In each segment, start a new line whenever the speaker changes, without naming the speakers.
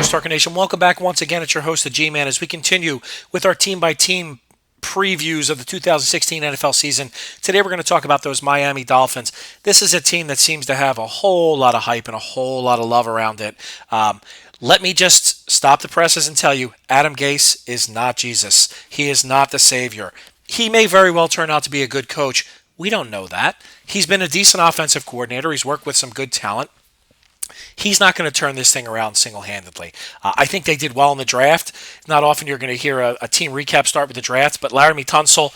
Sports Talker Nation. Welcome back once again. It's your host, the G-Man, as we continue with our team-by-team previews of the 2016 NFL season. Today we're going to talk about those Miami Dolphins. This is a team that seems to have a whole lot of hype and a whole lot of love around it. Let me just stop the presses and tell you, Adam Gase is not Jesus. He is not the savior. He may very well turn out to be a good coach. We don't know that. He's been a decent offensive coordinator. He's worked with some good talent. He's not going to turn this thing around single-handedly. I think they did well in the draft. Not often you're going to hear a team recap start with the draft, but Laramie Tunsil,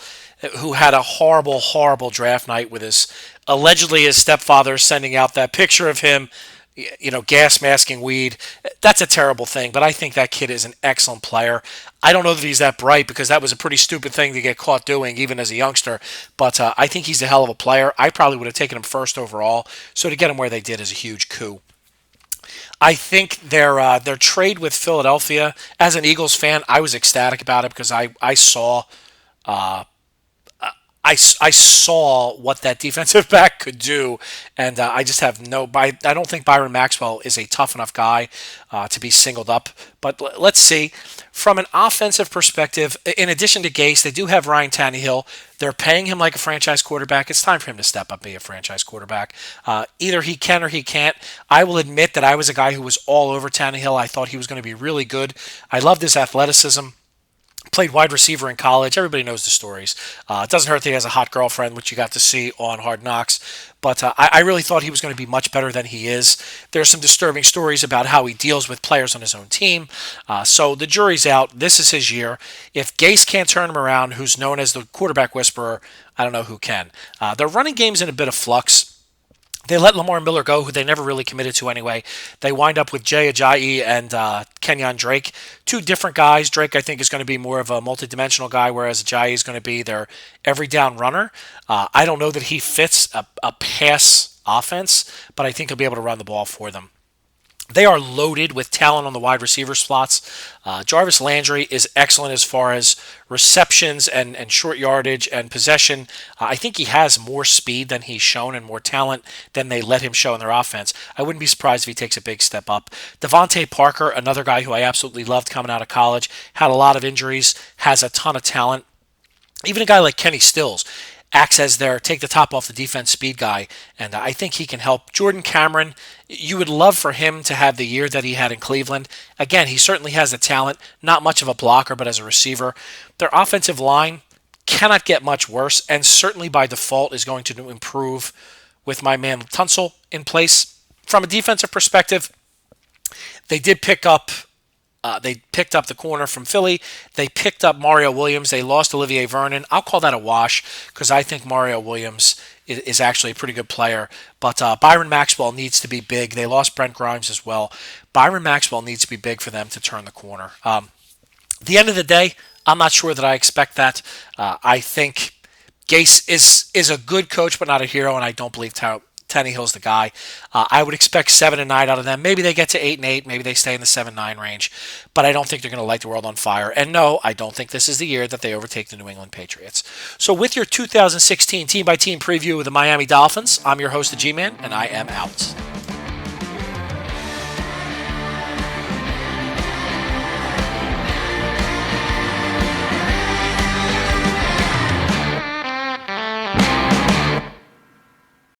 who had a horrible, horrible draft night with allegedly his stepfather sending out that picture of him, gas masking weed. That's a terrible thing, but I think that kid is an excellent player. I don't know that he's that bright because that was a pretty stupid thing to get caught doing even as a youngster, but I think he's a hell of a player. I probably would have taken him first overall, so to get him where they did is a huge coup. I think their trade with Philadelphia, as an Eagles fan, I was ecstatic about it because I saw I saw what that defensive back could do, and I just have I don't think Byron Maxwell is a tough enough guy to be singled up. But let's see. From an offensive perspective, in addition to Gase, they do have Ryan Tannehill. They're paying him like a franchise quarterback. It's time for him to step up and be a franchise quarterback. Either he can or he can't. I will admit that I was a guy who was all over Tannehill. I thought he was going to be really good. I loved his athleticism. Played wide receiver in college. Everybody knows the stories. It doesn't hurt that he has a hot girlfriend, which you got to see on Hard Knocks. But I really thought he was going to be much better than he is. There's some disturbing stories about how he deals with players on his own team. So the jury's out. This is his year. If Gase can't turn him around, who's known as the quarterback whisperer, I don't know who can. Their running game's in a bit of flux. They let Lamar Miller go, who they never really committed to anyway. They wind up with Jay Ajayi and Kenyon Drake. Two different guys. Drake, I think, is going to be more of a multidimensional guy, whereas Ajayi is going to be their every down runner. I don't know that he fits a pass offense, but I think he'll be able to run the ball for them. They are loaded with talent on the wide receiver slots. Jarvis Landry is excellent as far as receptions and short yardage and possession. I think he has more speed than he's shown and more talent than they let him show in their offense. I wouldn't be surprised if he takes a big step up. Devontae Parker, another guy who I absolutely loved coming out of college, had a lot of injuries, has a ton of talent. Even a guy like Kenny Stills acts as their take the top off the defense speed guy, and I think he can help. Jordan Cameron, you would love for him to have the year that he had in Cleveland. Again, he certainly has the talent, not much of a blocker, but as a receiver. Their offensive line cannot get much worse, and certainly by default is going to improve with my man Tunsil in place. From a defensive perspective, they did pick up the corner from Philly. They picked up Mario Williams. They lost Olivier Vernon. I'll call that a wash because I think Mario Williams is actually a pretty good player. But Byron Maxwell needs to be big. They lost Brent Grimes as well. Byron Maxwell needs to be big for them to turn the corner. At the end of the day, I'm not sure that I expect that. I think Gase is a good coach, but not a hero, and I don't believe Tannehill's the guy. I would expect 7-9 out of them. Maybe they get to 8-8. Maybe they stay in the 7-9 range. But I don't think they're going to light the world on fire. And no, I don't think this is the year that they overtake the New England Patriots. So with your 2016 team-by-team preview of the Miami Dolphins, I'm your host, the G-Man, and I am out.